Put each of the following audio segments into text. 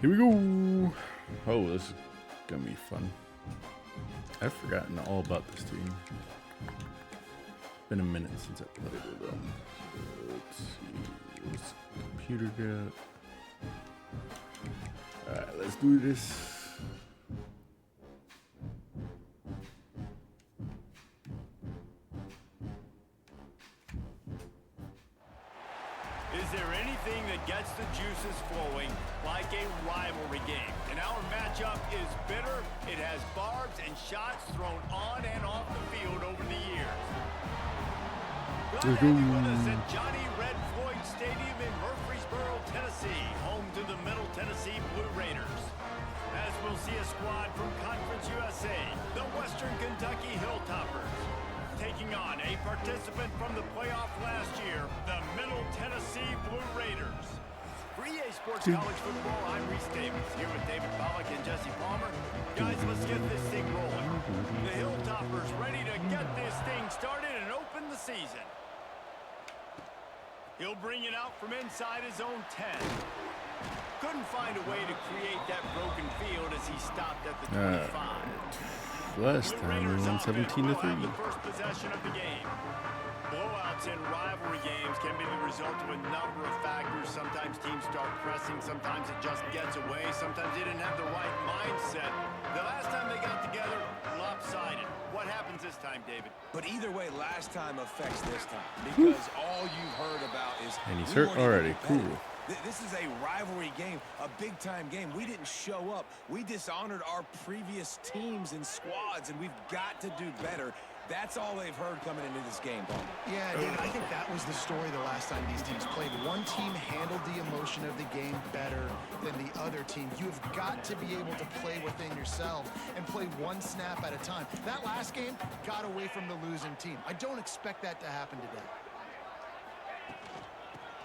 Here we go. Oh, this is gonna be fun. I've forgotten all about this team. Been a minute since I played with them. Let's see. What's the computer got? Alright, let's do this. Is there anything that gets the juices flowing like a rivalry game? And our matchup is bitter. It has barbs and shots thrown on and off the field over the years. Glad to have you with us at Johnny Red Floyd Stadium in Murfreesboro, Tennessee, home to the Middle Tennessee Blue Raiders. As we'll see a squad from Conference USA, the Western Kentucky Hilltoppers, taking on a participant from the playoff last year, the Middle Tennessee Blue Raiders. For EA Sports College Football, I'm Reese Davis, here with David Pollack and Jesse Palmer. Guys, let's get this thing rolling. The Hilltoppers ready to get this thing started and open the season. He'll bring it out from inside his own 10. Couldn't find a way to create that broken field as he stopped at the 25. Last time we won 17-3. The first possession of the game. Blowouts in rivalry games can be the result of a number of factors. Sometimes teams start pressing, sometimes it just gets away, sometimes they didn't have the right mindset. The last time they got together, lopsided. What happens this time, David? But either way, last time affects this time because all you've heard about is... And he's hurt already. Cool. This is a rivalry game, a big-time game. We didn't show up. We dishonored our previous teams and squads, and we've got to do better. That's all they've heard coming into this game, Paul. Yeah, David, I think that was the story the last time these teams played. One team handled the emotion of the game better than the other team. You've got to be able to play within yourself and play one snap at a time. That last game got away from the losing team. I don't expect that to happen today.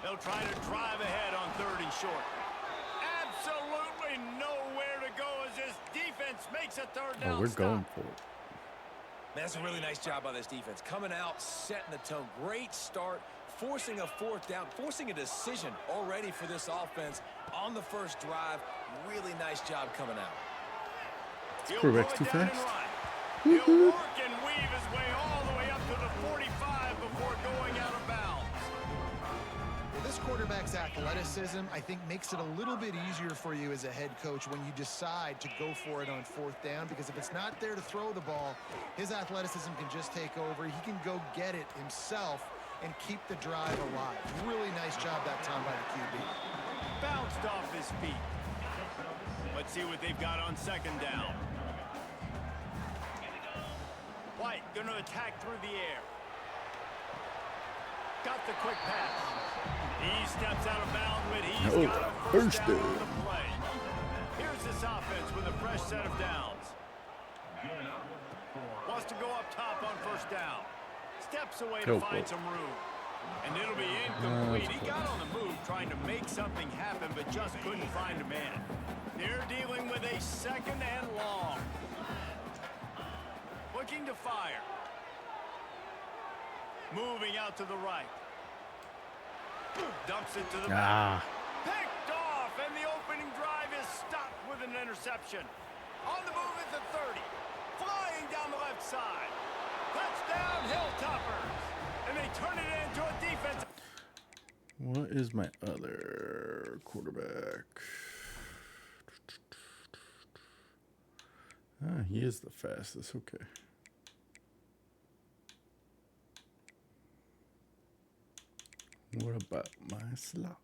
They'll try to drive ahead on 3rd and short. Absolutely nowhere to go as this defense makes a 3rd down. Oh, we're going for it. Man, that's a really nice job by this defense. Coming out, setting the tone. Great start, forcing a 4th down, forcing a decision already for this offense on the first drive. Really nice job coming out. Quarterback's too fast. He'll work and weave his way all the way up to the 45 before going out of bounds. This quarterback's athleticism, I think, makes it a little bit easier for you as a head coach when you decide to go for it on 4th down, because if it's not there to throw the ball, his athleticism can just take over. He can go get it himself and keep the drive alive. Really nice job that time by the QB. Bounced off his feet. Let's see what they've got on 2nd down. White going to attack through the air. Got the quick pass. He steps out of bounds, but he's got a first down on the play. Here's this offense with a fresh set of downs. Wants to go up top on 1st down. Steps away to find some room. And it'll be incomplete. He got on the move trying to make something happen, but just couldn't find a man. They're dealing with a 2nd and long. Looking to fire. Moving out to the right. Dumps it to the back. Picked off, and the opening drive is stopped with an interception. On the move at the 30. Flying down the left side. Touchdown, Hilltoppers. And they turn it into a defense. What is my other quarterback? He is the fastest. Okay. What about my slot?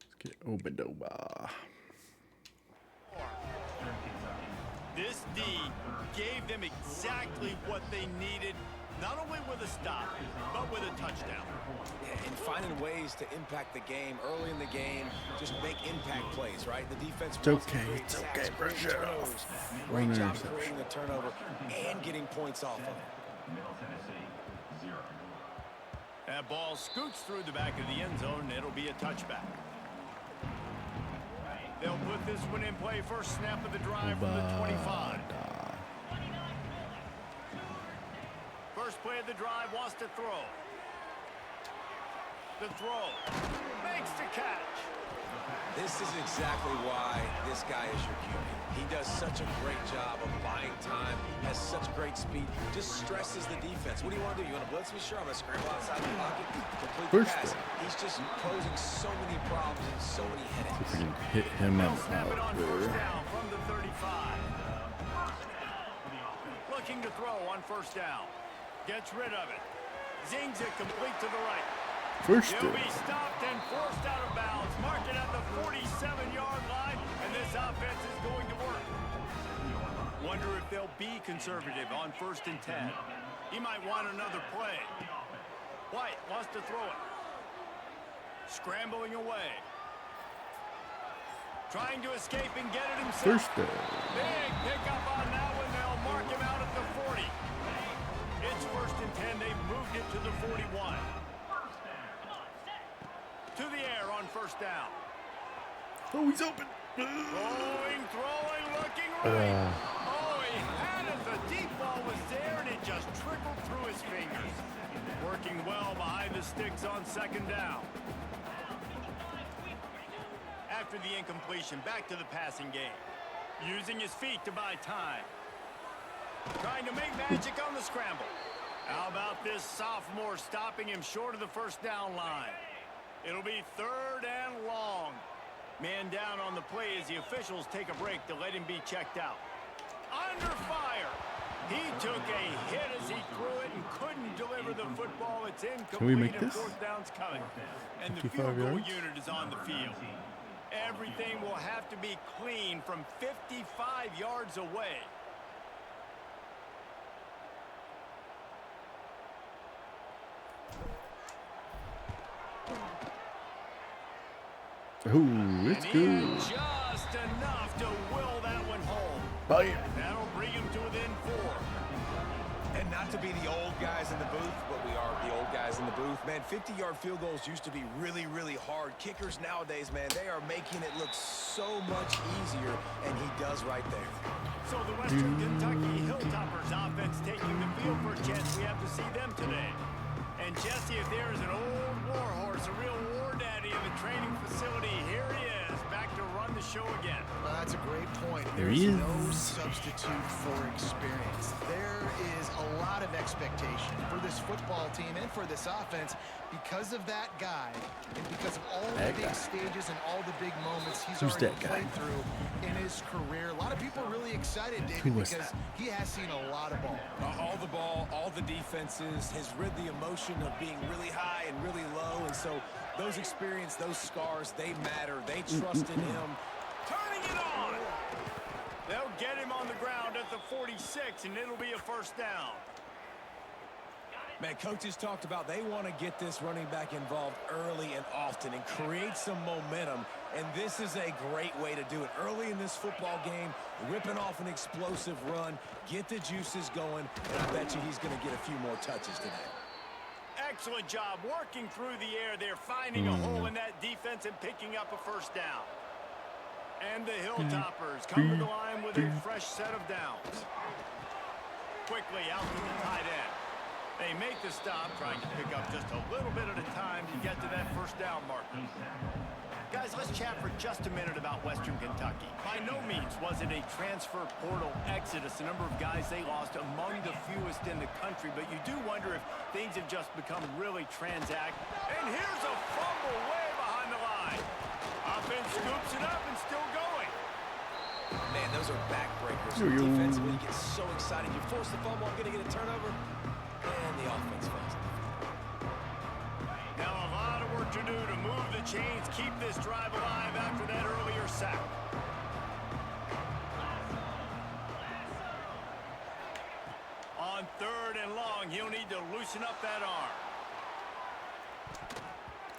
Let's get Obadoba. This D gave them exactly what they needed, not only with a stop, but with a touchdown. And finding ways to impact the game early in the game, just make impact plays, right? The defense. It's okay, brush it off. Great job creating the turnover and getting points off of it. That ball scoots through the back of the end zone, and it'll be a touchback. They'll put this one in play. First snap of the drive from the 25. first play of the drive, wants to throw. The throw. Makes the catch. This is exactly why this guy is your QB. He does such a great job of buying time, has such great speed, just stresses the defense. What do you want to do? You want to blitz me? Sure, I'm going to scramble outside the pocket, complete the pass. He's just posing so many problems and so many headaches. If we can hit him They'll out snap it on first there. down from the 35. Looking to throw on first down. Gets rid of it. Zings it complete to the right. First He'll down. be stopped and forced out of bounds. Mark it at the 47-yard line, and this offense is going to work. Wonder if they'll be conservative on 1st and 10. He might want another play. White wants to throw it. Scrambling away. Trying to escape and get it himself. First down. Big pickup on that one. They'll mark him out at the 40. It's 1st and 10. They've moved it to the 41. To the air on first down. Oh, he's open. Throwing, looking right. Oh, he had it. The deep ball was there, and it just trickled through his fingers. Working well behind the sticks on 2nd down. After the incompletion, back to the passing game. Using his feet to buy time. Trying to make magic on the scramble. How about this sophomore stopping him short of the 1st down line? It'll be 3rd and long. Man down on the play as the officials take a break to let him be checked out. Under fire. He took a hit as he threw it and couldn't deliver the football. It's incomplete. Can we make and this? 4th down's coming. And the 55 field goal yards? unit is on the field. Everything will have to be clean from 55 yards away. Ooh, it's And good. just enough to will that one home. Bam. That'll bring him to within 4. And not to be the old guys in the booth, but we are the old guys in the booth. Man, 50-yard field goals used to be really, really hard. Kickers nowadays, man, they are making it look so much easier, and he does right there. So the Western Kentucky Hilltoppers offense taking the field for a chance. We have to see them today. And Jesse, if there is an old war horse, a real war daddy in the training facility, here he is, back to run the show again. Well, that's a great point. There There's he is. no substitute for experience. There is a lot of expectation for this football team and for this offense because of that guy and because of all the That big guy. stages and all the big moments he's Who's already that guy? played through in his career. A lot of people are really excited, David, Who was because that? he has seen a lot of ball. All the ball, all the defenses, has rid the emotion of being really high and really low. And so those experience, those scars, they matter. They trust in him. Turning it on. They'll get him on the ground at the 46, and it'll be a 1st down. Man, coaches talked about they want to get this running back involved early and often and create some momentum. And this is a great way to do it. Early in this football game, ripping off an explosive run, get the juices going, and I bet you he's going to get a few more touches today. Excellent job working through the air there, finding a hole in that defense and picking up a 1st down. And the Hilltoppers come to the line with a fresh set of downs. Quickly out to the tight end. They make the stop, trying to pick up just a little bit at a time to get to that 1st down marker. Guys, let's chat for just a minute about Western Kentucky. By no means was it a transfer portal exodus. The number of guys they lost among the fewest in the country, but you do wonder if things have just become really transact. And here's a fumble way behind the line. Offense scoops it up and still going. Man, those are backbreakers. Yo, yo. Defensively, you get so excited. You force the fumble, I'm going to get a turnover. And the offense falls. Now a lot of work to do to move the chains, keep this drive alive after that earlier sack. On 3rd and long, he'll need to loosen up that arm.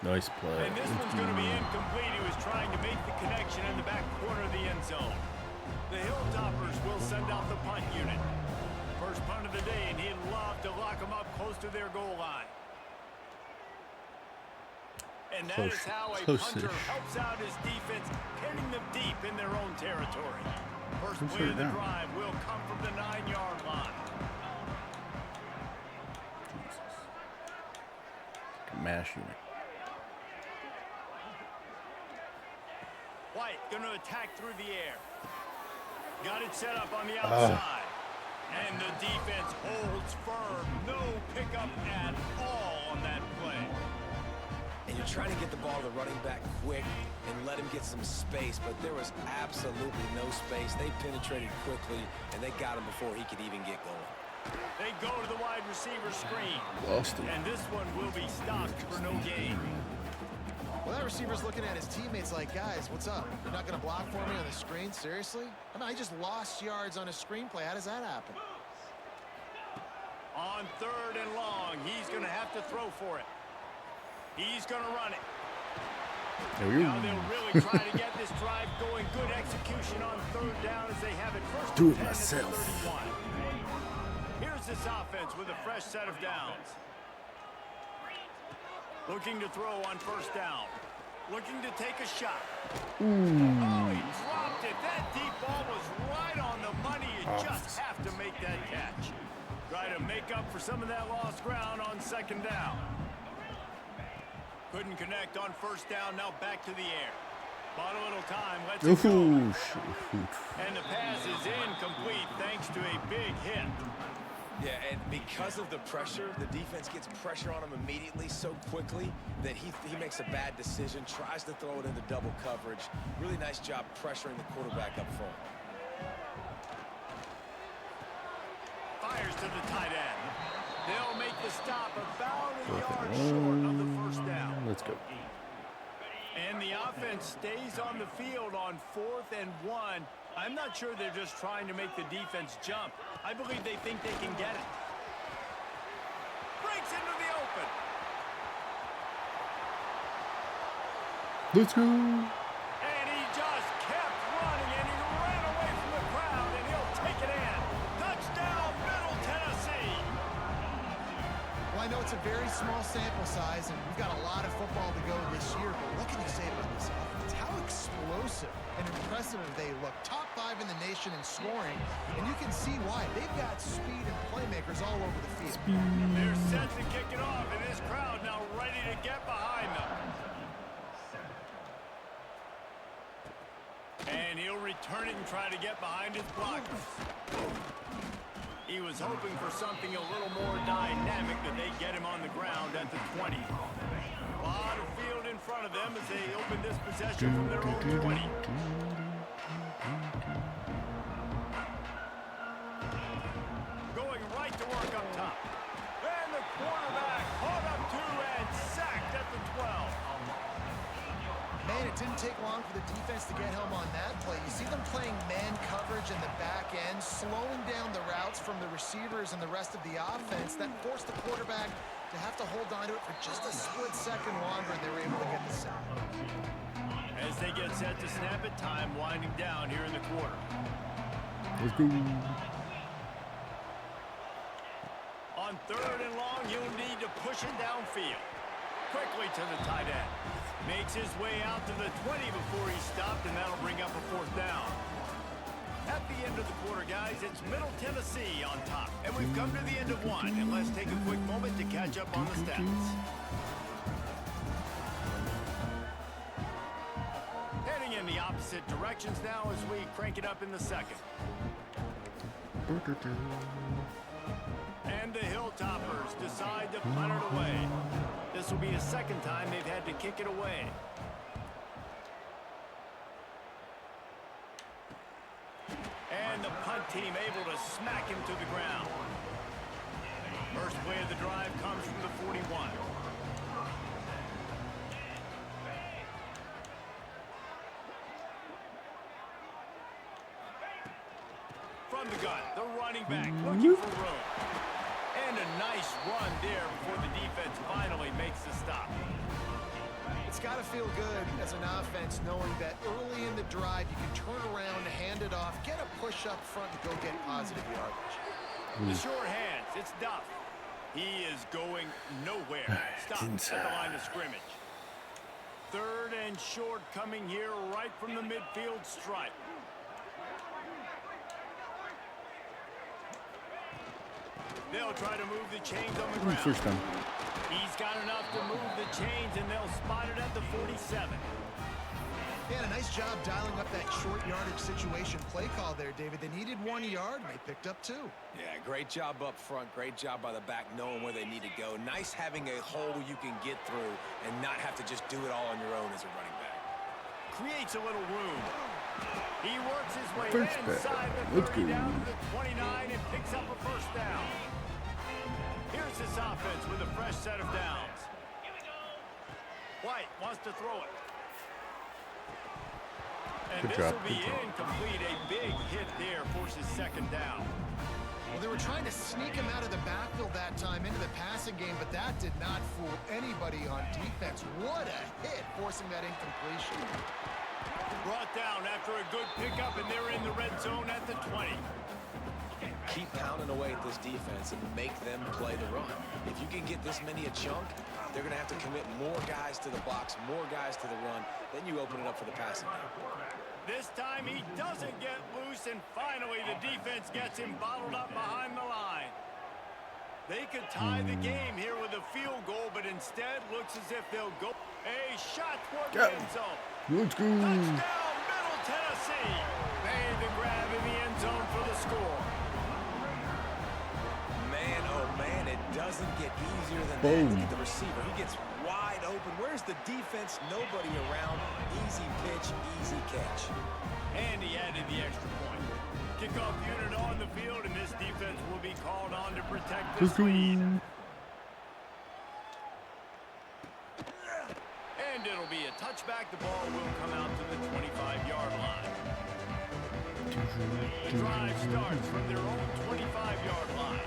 Nice play. And this one's going to be incomplete. He was trying to make the connection in the back corner of the end zone. The Hilltoppers will send out the punt unit. First punt of the day, and he'd love to lock them up close to their goal line. And that is how a punter helps out his defense, pinning them deep in their own territory. First play of the drive will come from the 9-yard line. mash unit. White going to attack through the air. Got it set up on the outside. And the defense holds firm. No pickup at all on that play. And you're trying to get the ball to the running back quick and let him get some space, but there was absolutely no space. They penetrated quickly, and they got him before he could even get going. They go to the wide receiver screen. Lost it. And this one will be stopped for no gain. Well, that receiver's looking at his teammates like, guys, what's up? You're not going to block for me on the screen? Seriously? I mean, I just lost yards on a screenplay. How does that happen? On 3rd and long, he's going to have to throw for it. He's going to run it. Now they'll really try to get this drive going. Good execution on 3rd down as they have it first. Do it 10 at the myself. 31. Here's this offense with a fresh set of downs. Looking to throw on 1st down. Looking to take a shot. Oh, he dropped it. That deep ball was right on the money. You just have to make that catch. Try to make up for some of that lost ground on 2nd down. Couldn't connect on 1st down. Now back to the air. Bought a little time. Let's go. And the pass is incomplete thanks to a big hit. Yeah, and because of the pressure, the defense gets pressure on him immediately so quickly that he makes a bad decision, tries to throw it into double coverage. Really nice job pressuring the quarterback up front. Fires to the tight end. They'll make the stop about a yard short of the 1st down. Let's go. And the offense stays on the field on 4th and 1. I'm not sure they're just trying to make the defense jump. I believe they think they can get it. Breaks into the open. Let's go. And he just kept running, and he ran away from the crowd, and he'll take it in. Touchdown, Middle Tennessee. Well, I know it's a very small sample size, and we've got a lot of football to go this year, but what can you say about this offense? How explosive and impressive they look. Top 5 in the nation in scoring, and you can see why. They've got speed and playmakers all over the field. They're set to kick it off, and this crowd now ready to get behind them. And he'll return it and try to get behind his blockers. He was hoping for something a little more dynamic, that they get him on the ground at the 20. A lot of field in front of them as they open this possession from their own 20. Going right to work up top. And the quarterback caught up to and sacked at the 12. Man, it didn't take long for the defense to get home on that play. You see them playing man coverage in the back end, slowing down the routes from the receivers and the rest of the offense. That forced the quarterback to have to hold on to it for just a split second longer, and they were able to get the sack. As they get set to snap it, time winding down here in the quarter. Let's go. On 3rd and long, you'll need to push it downfield. Quickly to the tight end. Makes his way out to the 20 before he stopped, and that'll bring up a 4th down. At the end of the quarter, guys, it's Middle Tennessee on top. And we've come to the end of 1, and let's take a quick moment to catch up on the stats. Heading in the opposite directions now as we crank it up in the 2nd. And the Hilltoppers decide to punt it away. This will be a 2nd time they've had to kick it away. And the punt team able to smack him to the ground. First play of the drive comes from the 41. From the gun, the running back looking for room. And a nice run there before the defense finally makes the stop. It's got to feel good as an offense knowing that early in the drive you can turn around, hand it off, get a push up front, and go get positive yardage. The short hands, it's Duff. He is going nowhere. Stopped at the line of scrimmage. 3rd and short coming here right from the midfield stripe. They'll try to move the chains on the ground. 1st down. He's got enough to move the chains, and they'll spot it at the 47. Yeah, a nice job dialing up that short yardage situation play call there, David. They needed 1 yard, and they picked up 2. Yeah, great job up front. Great job by the back knowing where they need to go. Nice having a hole you can get through and not have to just do it all on your own as a running back. Creates a little room. He works his way First inside down. the Let's 30 go. down to the 29 and picks up a first down. Here's this offense with a fresh set of downs. White wants to throw it. And Good this job, will be good job. incomplete. A big hit there forces second down. Well, they were trying to sneak him out of the backfield that time into the passing game, but that did not fool anybody on defense. What a hit, forcing that incompletion. Brought down after a good pickup, and they're in the red zone at the 20. Keep pounding away at this defense and make them play the run. If you can get this many a chunk, they're going to have to commit more guys to the box, more guys to the run. Then you open it up for the passing game. This time he doesn't get loose, and finally the defense gets him bottled up behind the line. They could tie the game here with a field goal, but instead looks as if they'll go. A shot toward the end zone. Let's go. Touchdown, Middle Tennessee. Made the grab in the end zone for the score. Man, oh man, it doesn't get easier than that. Boom. Look at the receiver. He gets wide open. Where's the defense? Nobody around. Easy pitch, easy catch. And he added the extra point. Kickoff unit on the field, and this defense will be called on to protect this lead. And it'll be a touchback. The ball will come out to the 25-yard line. The drive starts from their own 25-yard line.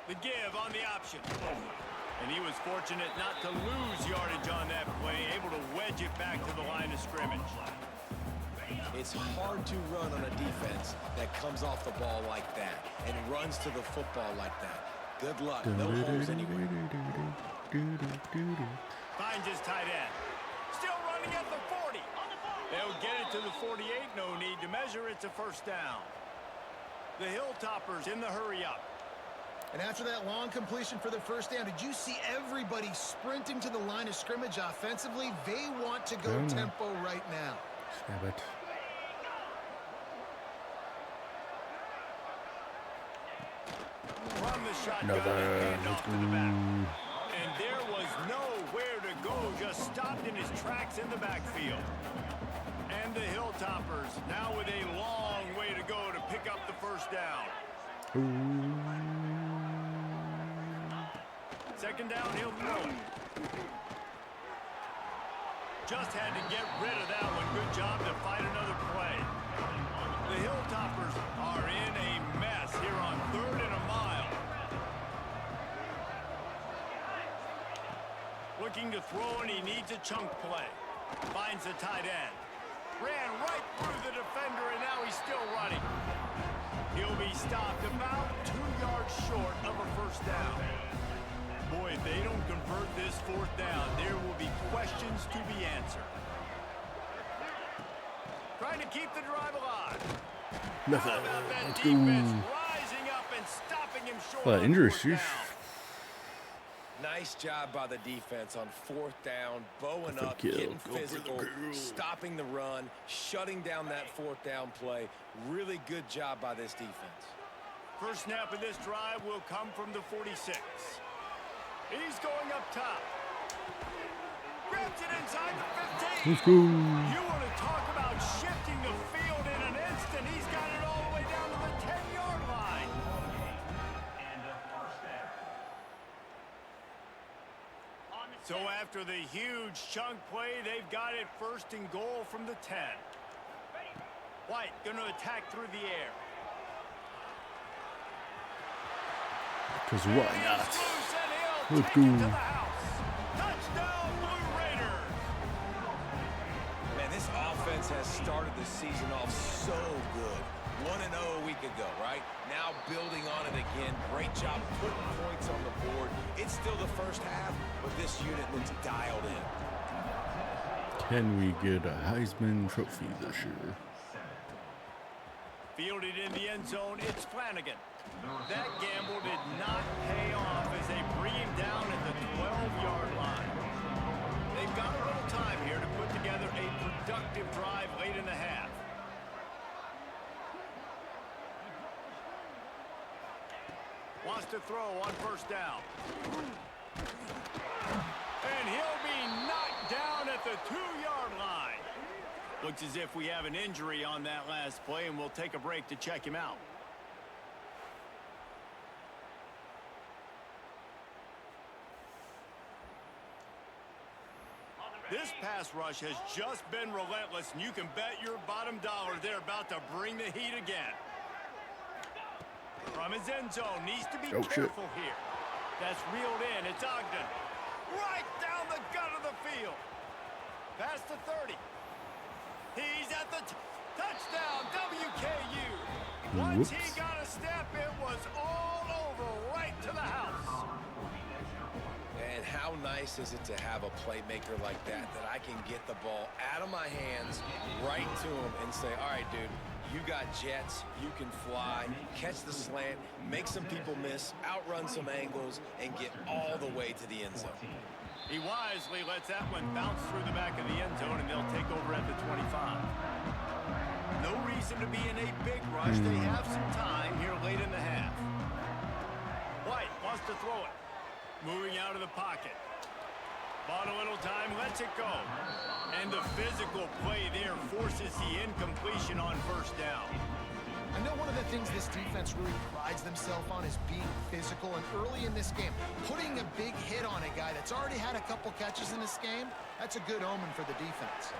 The give on the option. And he was fortunate not to lose yardage on that play, able to wedge it back to the line of scrimmage. It's hard to run on a defense that comes off the ball like that and runs to the football like that. Good luck. No holes anywhere. Finds his tight end. Still running at the 40. They'll get it to the 48. No need to measure. It's a first down. The Hilltoppers in the hurry up. And after that long completion for the first down, did you see everybody sprinting to the line of scrimmage offensively? They want to go tempo right now. Snap it. From the shotgun, Another. hand off to the back. And there was nowhere to go, just stopped in his tracks in the backfield. And the Hilltoppers now with a long way to go to pick up the first down. Second down, he'll throw it. Just had to get rid of that one. Good job to fight another play. The Hilltoppers are in a mess here on 3rd and a mile. Looking to throw, and he needs a chunk play. Finds the tight end. Ran right through the defender, and now he's still running. He'll be stopped about 2 yards short of a first down. Boy, if they don't convert this 4th down, there will be questions to be answered. Trying to keep the drive alive. Nothing. How about that Let's defense go. rising up and stopping him short Well, on injury 4th sheesh. down. Nice job by the defense on 4th down, bowing Go for up, the kill. getting Go for the physical, kill. stopping the run, shutting down that 4th down play. Really good job by this defense. First snap of this drive will come from the 46. He's going up top. Grabs it inside the 15. Let's go. You want to talk about shifting the field in an instant. He's got it all the way down to the 10-yard line. So after the huge chunk play, they've got it 1st and goal from the 10. White going to attack through the air. Because why not? Loose, and he'll Let's take go. it to the house. Touchdown, Blue Raiders. Man, this offense has started the season off so good. 1-0 a week ago, right? Now building on it again. Great job putting points on the board. It's still the first half, but this unit looks dialed in. Can we get a Heisman Trophy this year? Fielded in the end zone, it's Flanagan. That gamble did not pay off as they bring him down at the 12-yard line. They've got a little time here to put together a productive drive late in the half. Wants to throw on first down. And he'll be knocked down at the 2-yard line. Looks as if we have an injury on that last play, and we'll take a break to check him out. This pass rush has just been relentless, and you can bet your bottom dollar they're about to bring the heat again. From his end zone, needs to be careful here. That's reeled in. It's Ogden. Right down the gut of the field. Past the 30. He's at the touchdown, WKU. Once he got a step, it was all over, right to the house. And how nice is it to have a playmaker like that I can get the ball out of my hands right to him and say, all right, dude, you got jets, you can fly, catch the slant, make some people miss, outrun some angles, and get all the way to the end zone. He wisely lets that one bounce through the back of the end zone, and they'll take over at the 25. No reason to be in a big rush. They have some time here late in the half. White wants to throw it. Moving out of the pocket. Bought a little time, lets it go. And the physical play there forces the incompletion on first down. I know one of the things this defense really prides themselves on is being physical, and early in this game, putting a big hit on a guy that's already had a couple catches in this game, that's a good omen for the defense.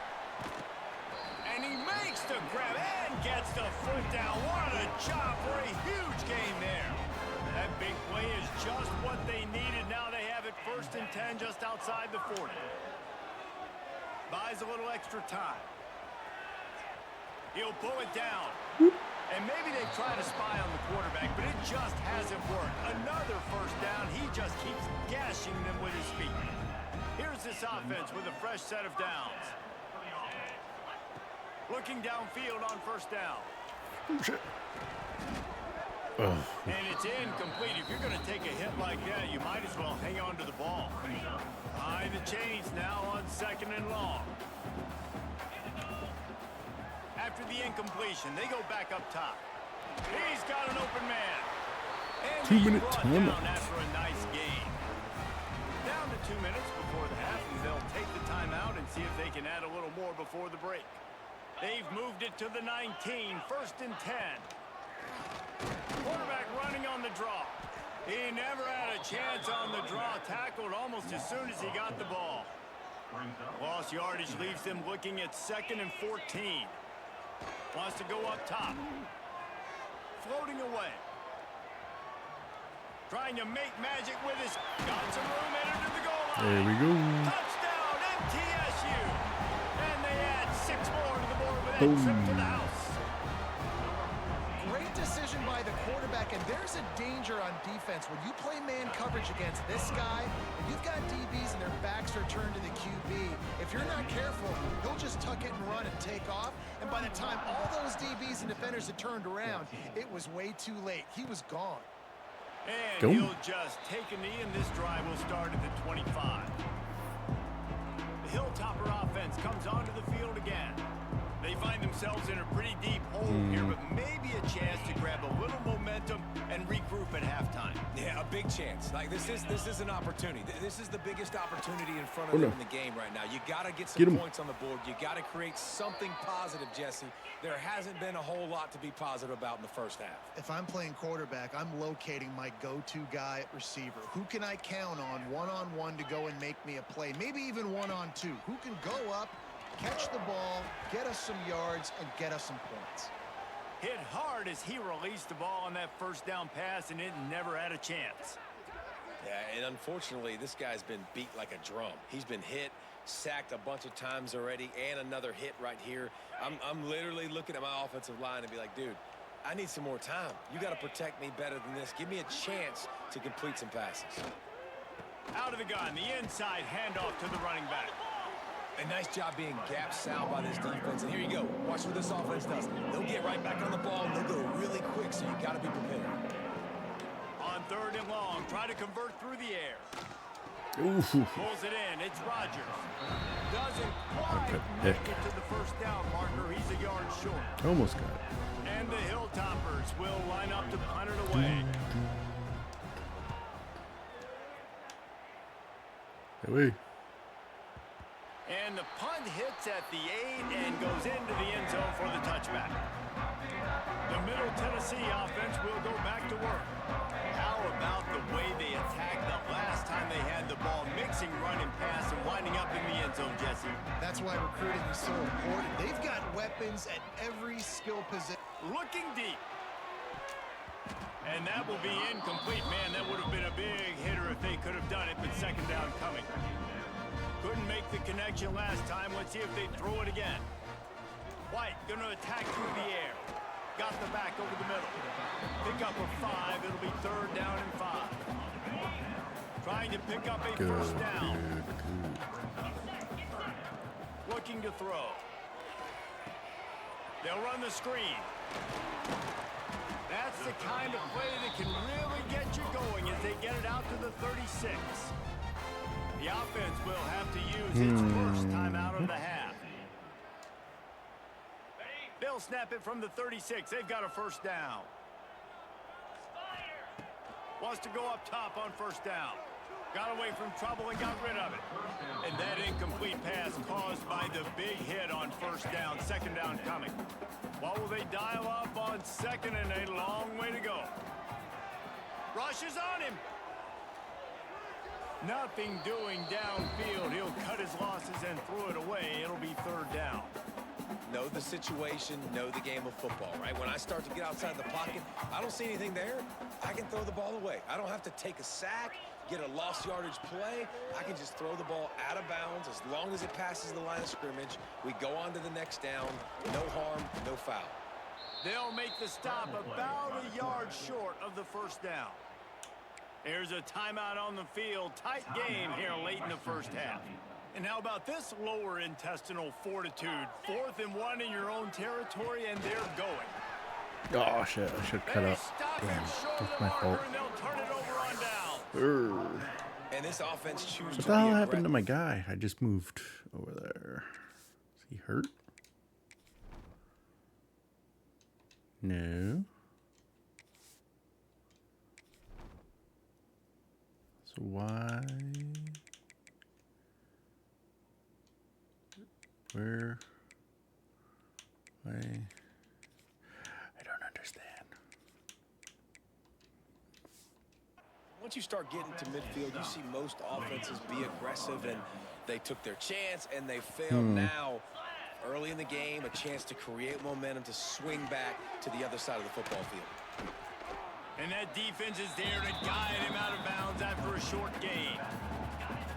And he makes the grab and gets the foot down. What a job for a huge game there. That big play is just what they needed. Now they have it 1st and 10 just outside the 40. Buys a little extra time. He'll pull it down. And maybe they try to spy on the quarterback, but it just hasn't worked. Another first down. He just keeps gashing them with his feet. Here's this offense with a fresh set of downs. Looking downfield on first down. And it's incomplete. If you're going to take a hit like that, you might as well hang on to the ball. Behind the chains now on 2nd and long. After the incompletion, they go back up top. He's got an open man. And 2-minute he's brought down after a nice game. Down to 2 minutes before the half, and they'll take the timeout and see if they can add a little more before the break. They've moved it to the 19, 1st and 10. Quarterback running on the draw. He never had a chance on the draw. Tackled almost as soon as he got the ball. Lost yardage leaves them looking at 2nd and 14. Wants to go up top. Floating away. Trying to make magic with his... Got some room, entered to the goal line. There we go. Touchdown, MTSU. And they add 6 more to the board with that trip to the house. Great decision by the quarterback, and there's a danger on defense. When you play man coverage against this guy, and you've got DBs and their backs are turned to the QB, if you're not careful, he'll just tuck it and run and take off, and by the time all those DBs and defenders had turned around, it was way too late. He was gone. And he'll just take a knee, and this drive will start at the 25. The Hilltopper offense comes onto the field again. They find themselves in a pretty deep hole here, but maybe a chance to grab a little momentum and regroup at halftime. Yeah, a big chance. Like this is an opportunity. This is the biggest opportunity in front of them in the game right now. You got to get some points on the board. You got to create something positive, Jesse. There hasn't been a whole lot to be positive about in the first half. If I'm playing quarterback, I'm locating my go-to guy at receiver. Who can I count on one-on-one to go and make me a play? Maybe even one-on-two. Who can go up, catch the ball, get us some yards, and get us some points. Hit hard as he released the ball on that first down pass, and it never had a chance. Yeah, and unfortunately, this guy's been beat like a drum. He's been hit, sacked a bunch of times already, and another hit right here. I'm literally looking at my offensive line and be like, dude, I need some more time. You got to protect me better than this. Give me a chance to complete some passes. Out of the gun, the inside handoff to the running back. A nice job being gap sound by this defense. And here you go. Watch what this offense does. They'll get right right back on the ball, and they'll go really quick, so you got to be prepared. On 3rd and long, try to convert through the air. Ooh. Pulls it in. It's Rodgers. Doesn't quite make it to the first down marker. He's a yard short. Almost got it. And the Hilltoppers will line up to punt it away. Hey, And the punt hits at the 8 and goes into the end zone for the touchback. The Middle Tennessee offense will go back to work. How about the way they attacked the last time they had the ball, mixing run and pass and winding up in the end zone, Jesse? That's why recruiting is so important. They've got weapons at every skill position. Looking deep. And that will be incomplete. Man, that would have been a big hitter if they could have done it, but second down coming. Couldn't make the connection last time. Let's see if they throw it again. White going to attack through the air. Got the back over the middle. Pick up a 5. It'll be 3rd down and 5. Trying to pick up a first down. Looking to throw. They'll run the screen. That's the kind of play that can really get you going as they get it out to the 36. The offense will have to use its first timeout of the half. They'll snap it from the 36. They've got a first down. Wants to go up top on first down. Got away from trouble and got rid of it. And that incomplete pass caused by the big hit on first down. Second down coming. What will they dial up on 2nd and a long way to go? Rushes on him. Nothing doing downfield. He'll cut his losses and throw it away. It'll be 3rd down. Know the situation, know the game of football, right? When I start to get outside the pocket, I don't see anything there, I can throw the ball away. I don't have to take a sack, get a lost yardage play. I can just throw the ball out of bounds as long as it passes the line of scrimmage. We go on to the next down. No harm, no foul. They'll make the stop about a yard short of the first down. There's a timeout on the field. Tight game here late in the first half. And how about this lower intestinal fortitude? 4th and 1 in your own territory, and they're going. Oh, shit. I should cut up. Damn. That's my fault. And they'll turn it over on down. And this offense chooses What to the hell be happened to my guy? I just moved over there. Is he hurt? No. So why? Where? Why? I don't understand. Once you start getting to midfield, you see most offenses be aggressive, and they took their chance, and they failed. Now, early in the game, a chance to create momentum to swing back to the other side of the football field. And that defense is there to guide him out of bounds after a short gain.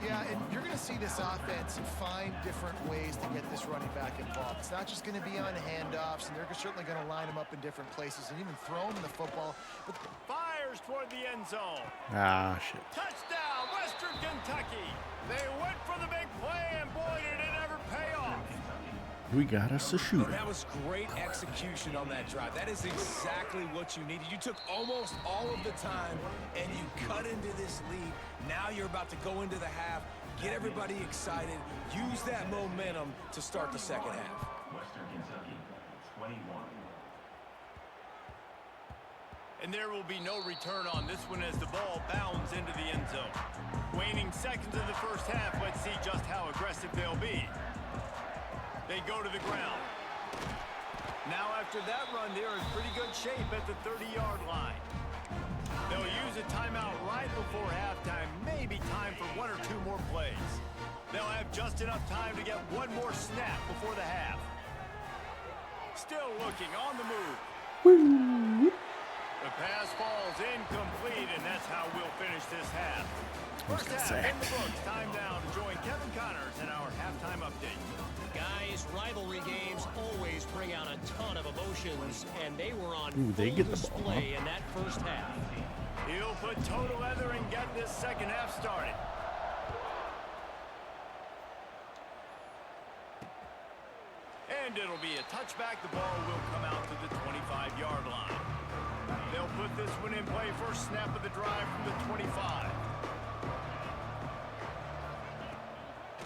Yeah, and you're going to see this offense find different ways to get this running back involved. It's not just going to be on handoffs, and they're certainly going to line him up in different places and even throw him the football. But Fires toward the end zone. Ah, shit. Touchdown, Western Kentucky. They went for the big play, and boy, did it ever pay off. We got us a shooter. That was great execution on that drive. That is exactly what you needed. You took almost all of the time, and you cut into this lead. Now you're about to go into the half, get everybody excited, use that momentum to start the second half. Western Kentucky, 21. And there will be no return on this one as the ball bounds into the end zone. Waning seconds of the first half, let's see just how aggressive they'll be. They go to the ground. Now after that run, they're in pretty good shape at the 30-yard line. They'll use a timeout right before halftime, maybe time for 1 or 2 more plays. They'll have just enough time to get one more snap before the half. Still looking on the move. The pass falls incomplete, and that's how we'll finish this half. First half in the books. Time now to join Kevin Connors in our halftime update. Guys, rivalry games always bring out a ton of emotions, and they were on they full get the ball, display in that first half. He'll put total leather and get this second half started. And it'll be a touchback. The ball will come out to the 20. play first snap of the drive from the 25.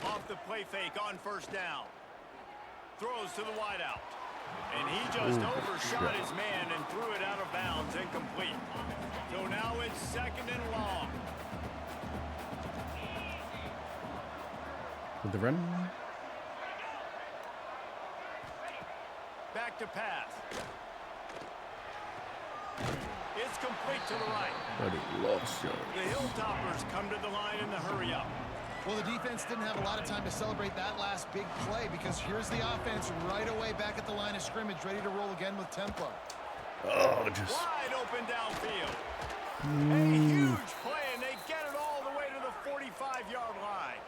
Off the play fake on first down. Throws to the wideout. And he just overshot his man and threw it out of bounds, incomplete. So now it's 2nd and long. With the run. Back to pass. It's complete to the right. But he lost yards. The Hilltoppers come to the line in the hurry up. Well, the defense didn't have a lot of time to celebrate that last big play because here's the offense right away back at the line of scrimmage, ready to roll again with tempo. Oh, just Wide open downfield. A huge play, and they get it all the way to the 45-yard line.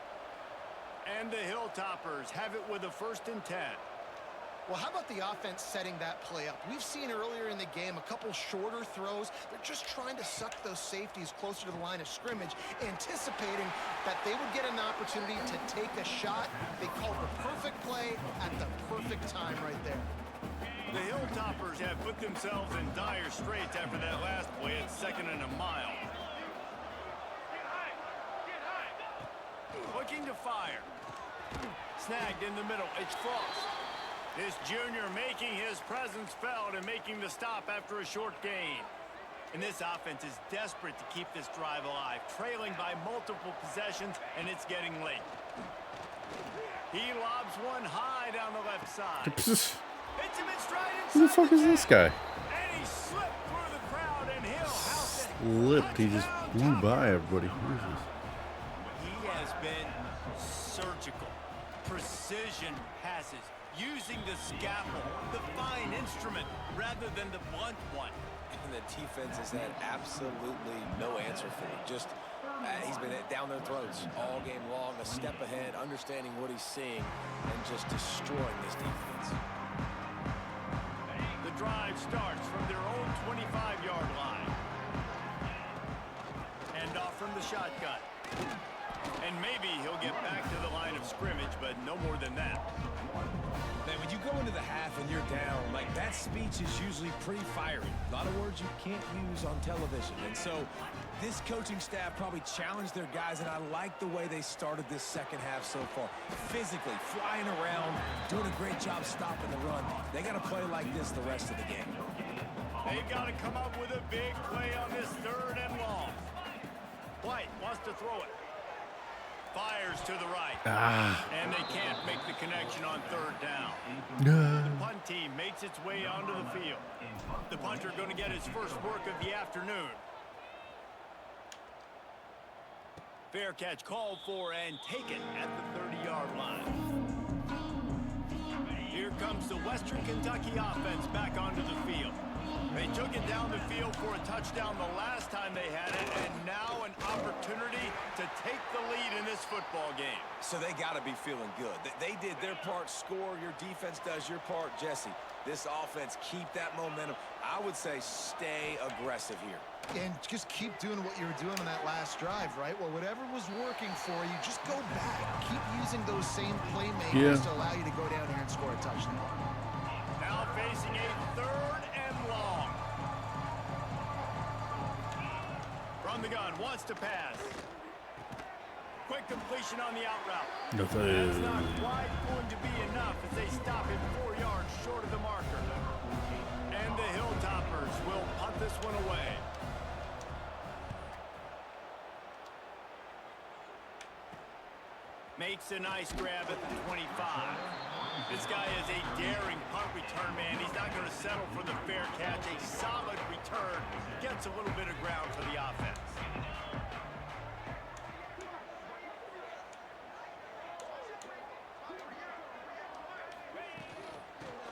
And the Hilltoppers have it with a 1st and 10. Well, how about the offense setting that play up? We've seen earlier in the game a couple shorter throws. They're just trying to suck those safeties closer to the line of scrimmage, anticipating that they would get an opportunity to take a shot. They called the perfect play at the perfect time right there. The Hilltoppers have put themselves in dire straits after that last play at 2nd and a mile. Looking to fire. Snagged in the middle. It's Frost. This junior making his presence felt and making the stop after a short gain. And this offense is desperate to keep this drive alive, trailing by multiple possessions, and it's getting late. He lobs one high down the left side. Hits him in stride inside. Who the fuck is this guy? And he slipped through the crowd, and Hill housed it. Slipped. He just blew by everybody. Jesus. He has been surgical. Precision passes. Using the scalpel, the fine instrument, rather than the blunt one. And the defense has had absolutely no answer for him. Just, he's been down their throats all game long, a step ahead, understanding what he's seeing, and just destroying this defense. The drive starts from their own 25-yard line. And off from the shotgun. And maybe he'll get back to the line of scrimmage, but no more than that. Man, when you go into the half and you're down, like that speech is usually pretty fiery. A lot of words you can't use on television. And so this coaching staff probably challenged their guys, and I like the way they started this second half so far. Physically, flying around, doing a great job stopping the run. They got to play like this the rest of the game. They've got to come up with a big play on this 3rd and long. White wants to throw it. Fires to the right. And they can't make the connection on 3rd down. The punt team makes its way onto the field. The punter going to get his first work of the afternoon. Fair catch called for and taken at the 30-yard line. Here comes the Western Kentucky offense back onto the field. They took it down the field for a touchdown the last time they had it, and now an opportunity to take the lead in this football game. So they got to be feeling good. They did their part, score. Your defense does your part, Jesse. This offense, keep that momentum. I would say stay aggressive here. And just keep doing what you were doing on that last drive, right? Well, whatever was working for you, just go back. Keep using those same playmakers to allow you to go down here and score a touchdown. Now facing a 3rd and long. From the gun, wants to pass. Quick completion on the out route. That's not quite going to be enough as they stop him 4 yards short of the marker. And the Hilltoppers will punt this one away. Makes a nice grab at the 25. This guy is a daring punt return man. He's not going to settle for the fair catch. A solid return. Gets a little bit of ground for the offense.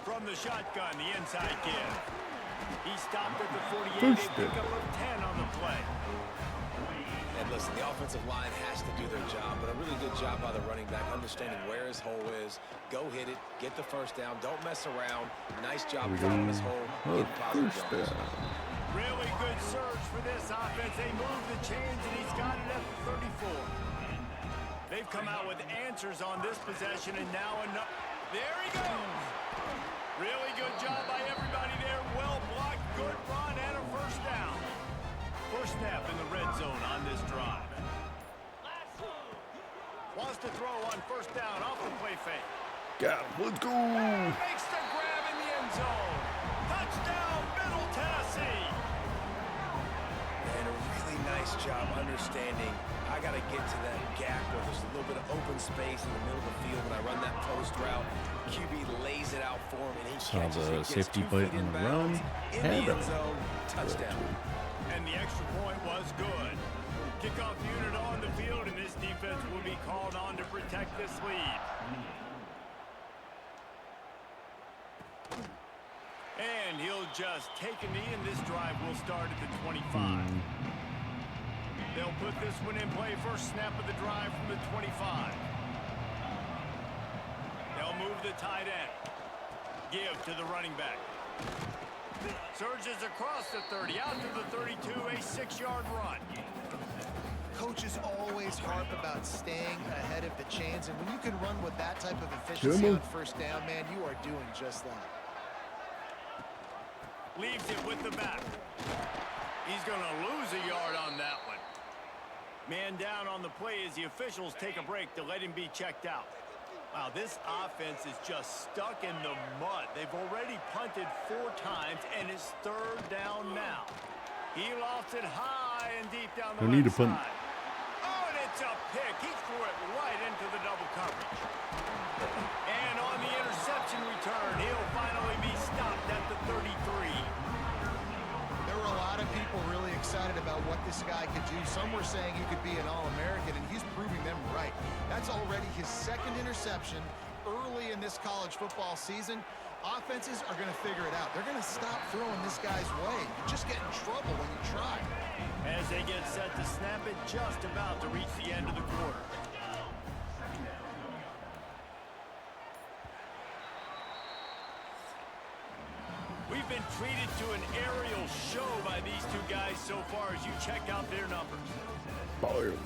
From the shotgun, the inside give. He stopped at the 48. They pick up a 10 on the play. And listen, the offensive line has to do their job, but a really good job by the running back, understanding where his hole is. Go hit it, get the first down, don't mess around. Nice job finding his hole. Really good surge for this offense. They move the chains, and he's got it at the 34. They've come out with answers on this possession, and now there he goes. Really good job by everybody there. Well blocked, good run, and a first down. fake. Got him. Let's go. Makes the grab in the end zone. Touchdown, Middle Tennessee. And a really nice job understanding I got to get to that gap where there's a little bit of open space in the middle of the field when I run that post route. QB lays it out for him, and he Saw catches the it, gets safety 2 plate feet on in the bounds, run. in Had the him. end zone, touchdown. And the extra point was good. Kickoff unit on the field, and this defense will be called on to protect this lead. And he'll just take a knee, and this drive will start at the 25. They'll put this one in play. First snap of the drive from the 25. They'll move the tight end. Give to the running back. Surges across the 30, out to the 32, a 6-yard run. Coaches always harp about staying ahead of the chains, and when you can run with that type of efficiency on first down, man, you are doing just that. Leaves it with the back. He's going to lose a yard on that one. Man down on the play as the officials take a break to let him be checked out. Wow, this offense is just stuck in the mud. They've already punted 4 times, and it's 3rd down now. He lofts it high and deep down the Don't need left to punt. side. Oh, and it's a pick. He threw it right into the double coverage. And on the interception return, he'll finally be stopped at the 33. There were a lot of people really excited about what this guy could do. Some were saying he could be an All-American, and he's proving them right. That's already his 2nd interception early in this college football season. Offenses are going to figure it out. They're going to stop throwing this guy's way. You just get in trouble when you try. As they get set to snap it, just about to reach the end of the quarter. We've been treated to an aerial show by these 2 guys so far as you check out their numbers. Boom.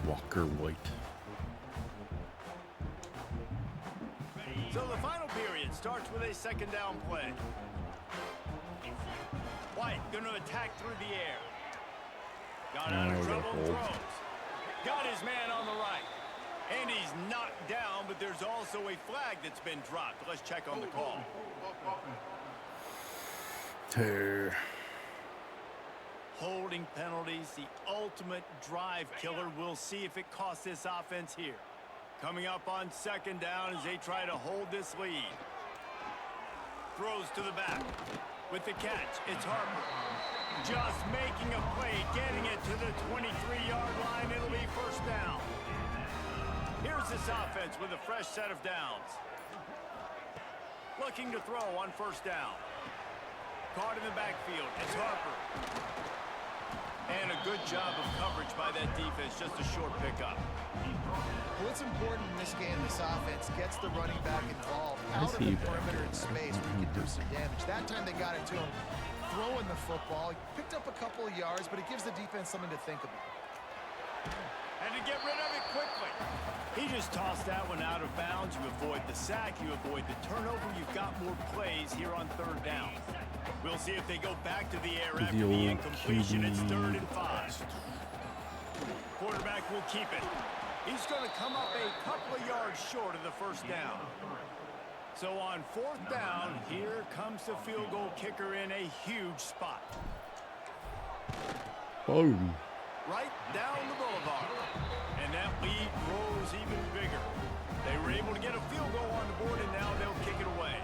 Walker White. So the final period starts with a 2nd down play. White going to attack through the air. Got out of trouble and throws. Got his man on the right. And he's knocked down, but there's also a flag that's been dropped. Let's check on the call. Tear. Holding penalties, the ultimate drive killer. We'll see if it costs this offense here. Coming up on 2nd down as they try to hold this lead. Throws to the back. With the catch, it's Harper. Just making a play, getting it to the 23-yard line. It'll be 1st down. Here's this offense with a fresh set of downs. Looking to throw on 1st down. Caught in the backfield. It's Harper. And a good job of coverage by that defense. Just a short pickup. Well, it's important in this game this offense gets the running back involved out of the perimeter in space where he can do some damage. That time they got it to him throwing the football. He picked up a couple of yards, but it gives the defense something to think about. And to get rid of it quickly. He just tossed that one out of bounds. You avoid the sack. You avoid the turnover. You've got more plays here on 3rd down. We'll see if they go back to the air after the incompletion. It's 3rd and 5. Quarterback will keep it. He's going to come up a couple of yards short of the 1st down. So on 4th down, here comes the field goal kicker in a huge spot. Boom. Right down the boulevard. And that lead grows even bigger. They were able to get a field goal on the board, and now they'll kick it away.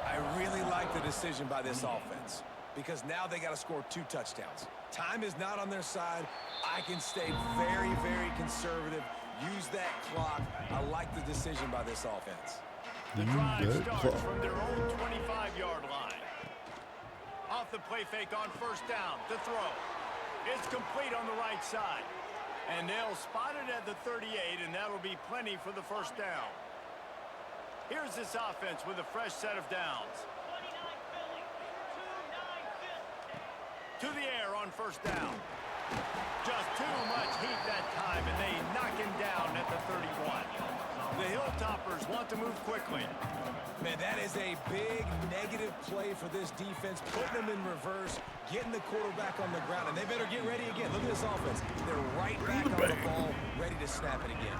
I really like the decision by this offense because now they got to score 2 touchdowns. Time is not on their side. I can stay very, very conservative. Use that clock. I like the decision by this offense. The drive starts from their own 25-yard line. Off the play fake on 1st down. The throw. It's complete on the right side. And they'll spot it at the 38, and that'll be plenty for the 1st down. Here's this offense with a fresh set of downs. To the air on 1st down. Just too much heat that time, and they knock him down at the 31. The Hilltoppers want to move quickly. Man, that is a big negative play for this defense, putting them in reverse, getting the quarterback on the ground, and they better get ready again. Look at this offense. They're right back on the ball, ready to snap it again.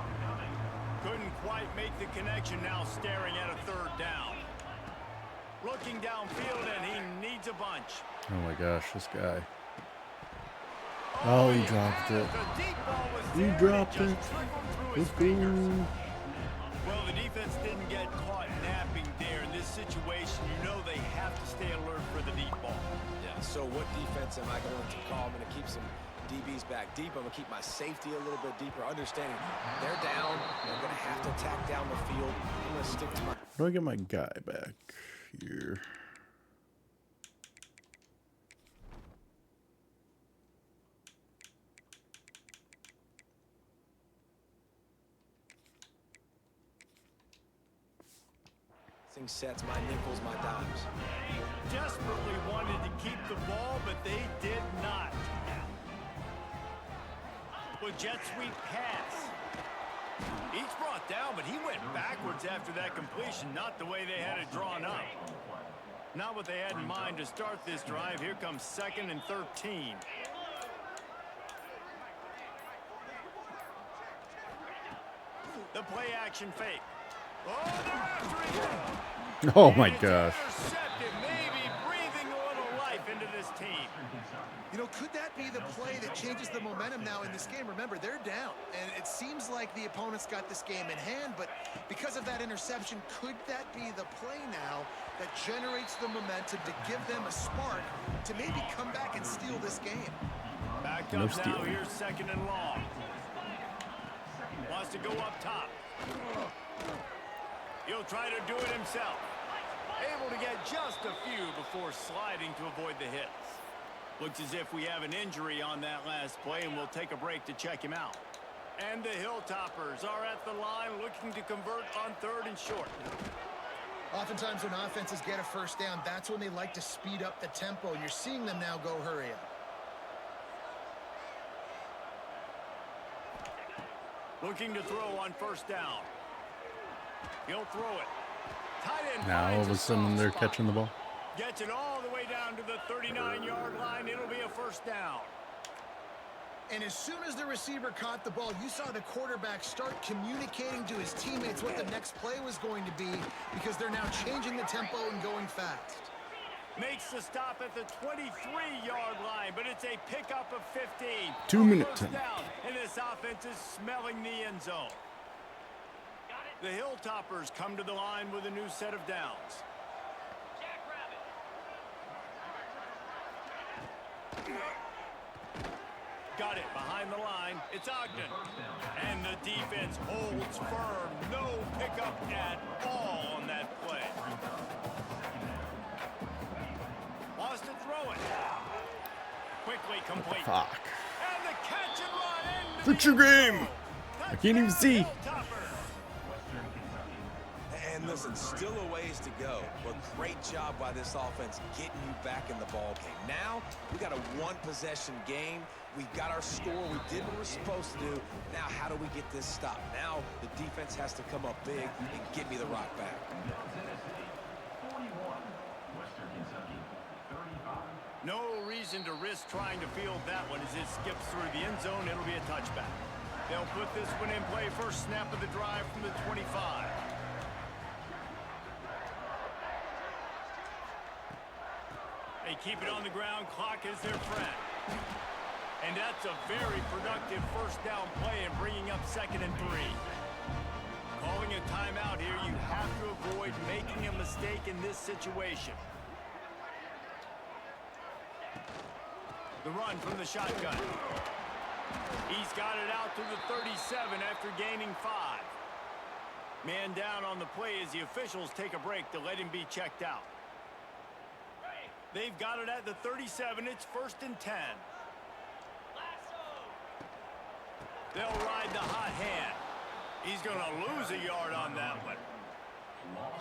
Couldn't quite make the connection, now staring at a third down. Looking downfield, and he needs a bunch. Oh my gosh, this guy. Oh, he dropped it. The deep ball was He there, dropped and it. just trickled through his Let's fingers. go. Well, the defense didn't get caught napping there. In this situation, you know they have to stay alert for the deep ball. Yeah, so what defense am I going to call? I'm going to keep some DBs back deep. I'm going to keep my safety a little bit deeper, understanding they're down. They're going to have to attack down the field. I'm going to stick to my... How do I get my guy back here? sets, my nickels, my dimes. Desperately wanted to keep the ball, but they did not. Well, jet sweep pass. He's brought down, but he went backwards after that completion, not the way they had it drawn up. Not what they had in mind to start this drive. Here comes 2nd and 13. The play action fake. Oh, they're after him. Oh my gosh. Intercepted, maybe breathing a little life into this team. You know, could that be the play that changes the momentum now in this game? Remember, they're down, and it seems like the opponent's got this game in hand, but because of that interception, could that be the play now that generates the momentum to give them a spark to maybe come back and steal this game? Backed No up now, stealing. here's 2nd and long. Wants to go up top. He'll try to do it himself. Able to get just a few before sliding to avoid the hits. Looks as if we have an injury on that last play, and we'll take a break to check him out. And the Hilltoppers are at the line looking to convert on 3rd and short. Oftentimes when offenses get a first down, that's when they like to speed up the tempo, and you're seeing them now go hurry up. Looking to throw on 1st down. He'll throw it. Tight end Now all finds of a sudden soft they're spot. catching the ball. Gets it all the way down to the 39-yard line. It'll be a 1st down. And as soon as the receiver caught the ball, you saw the quarterback start communicating to his teammates what the next play was going to be, because they're now changing the tempo and going fast. Makes the stop at the 23-yard line, but it's a pickup of 15. 2 minute 1st time. down, and this offense is smelling the end zone. The Hilltoppers come to the line with a new set of downs. Got it behind the line. It's Ogden. And the defense holds firm. No pickup at all on that play. Wants to throw it. Quickly complete. Fuck. And the catch and run. Into Fix the your end game. zone. I can't even see. Hilltoppers. And listen, still a ways to go, but great job by this offense getting you back in the ball game. Now, we got a one-possession game. We've got our score. We did what we're supposed to do. Now, how do we get this stopped? Now, the defense has to come up big and get me the rock back. 41, Western Kentucky, 35. No reason to risk trying to field that one as it skips through the end zone. It'll be a touchback. They'll put this one in play. First snap of the drive from the 25. They keep it on the ground. Clock is their friend. And that's a very productive 1st down play and bringing up 2nd and 3. Calling a timeout here. You have to avoid making a mistake in this situation. The run from the shotgun. He's got it out to the 37 after gaining 5. Man down on the play as the officials take a break to let him be checked out. They've got it at the 37. It's 1st and 10. They'll ride the hot hand. He's going to lose a yard on that one.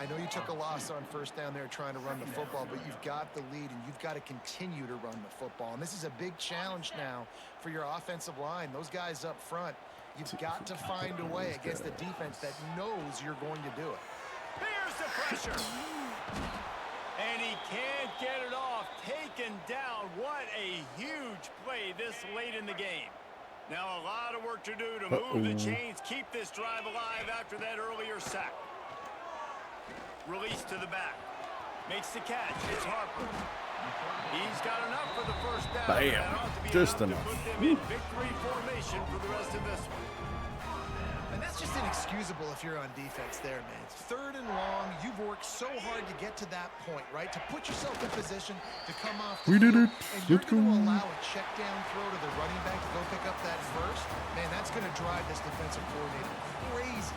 I know you took a loss on 1st down there trying to run the football, but you've got the lead, and you've got to continue to run the football. And this is a big challenge now for your offensive line. Those guys up front, You've got to find a way against a defense that knows you're going to do it. Here's the pressure. And he can't get it off. Taken down. What a huge play this late in the game. Now a lot of work to do to move the chains, keep this drive alive after that earlier sack. Release to the back. Makes the catch. It's Harper. He's got enough for the first down. Bam. That ought to be Just enough enough. to put them in victory formation for the rest of this one. And that's just inexcusable if you're on defense there, man. It's 3rd and long. You've worked so hard to get to that point, right? To put yourself in position to come off the We did field. it. And you're Let's going to go. allow a check down throw to the running back to go pick up that first. Man, that's going to drive this defensive coordinator crazy.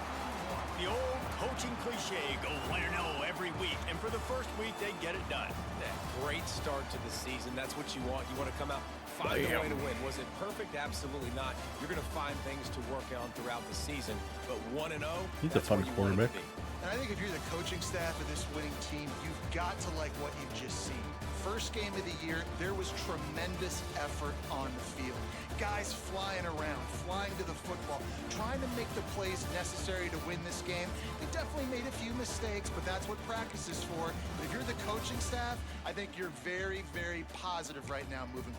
The old coaching cliche, go 1-0 every week. And for the first week, they get it done. That great start to the season. That's what you want. You want to come out, find a way to win. Was it perfect? Absolutely not. You're going to find things to work on throughout the season. But 1-0, He's a that's fun where you want it to quarterback. be. And I think if you're the coaching staff of this winning team, you've got to like what you've just seen. First game of the year, there was tremendous effort on the field. Guys flying around, flying to the football, trying to make the plays necessary to win this game. They definitely made a few mistakes, but that's what practice is for. But if you're the coaching staff, I think you're very, very positive right now moving